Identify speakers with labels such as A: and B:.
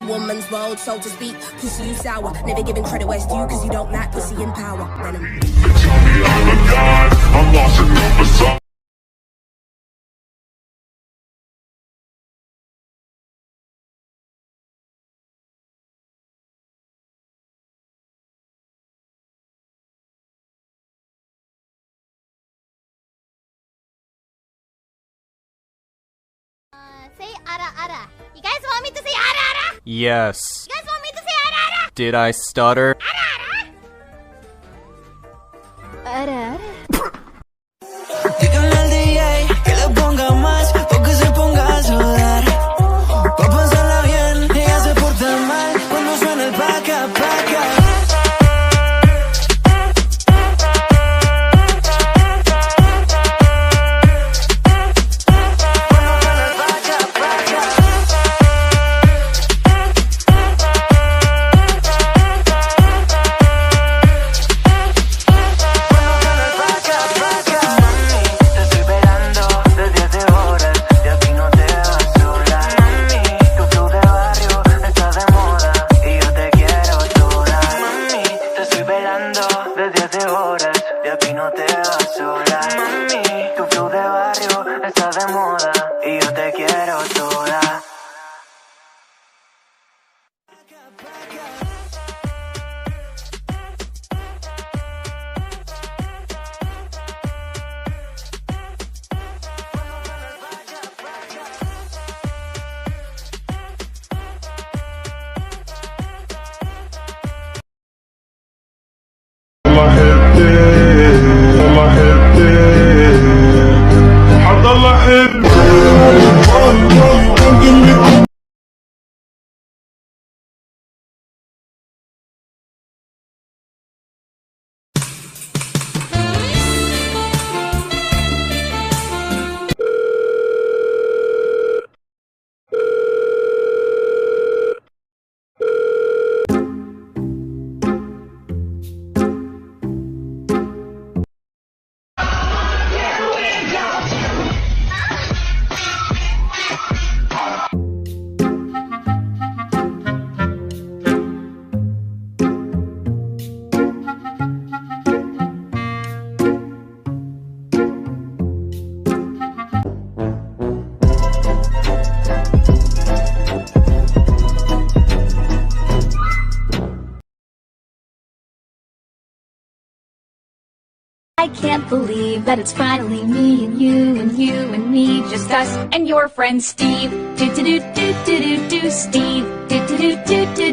A: Woman's world, so to speak. Pussy you sour, never giving credit where it's due, cause you don't like pussy in power. Venom.
B: You tell me I'm a god, I'm lost in the facade.
C: Say ara ara. You guys want me to say ara ara?
D: Yes.
C: You guys want me to say ara ara?
D: Did I stutter?
C: Ara ara? Ara ara.
E: Díganle al DJ que le ponga más, porque se ponga a sudar. Pa' pasarla bien, ella se porta mal cuando suena el paca paca.
F: I can't believe that it's finally me and you and you and me, just us and your friend Steve. Do do do do do do do Steve. Do do do do do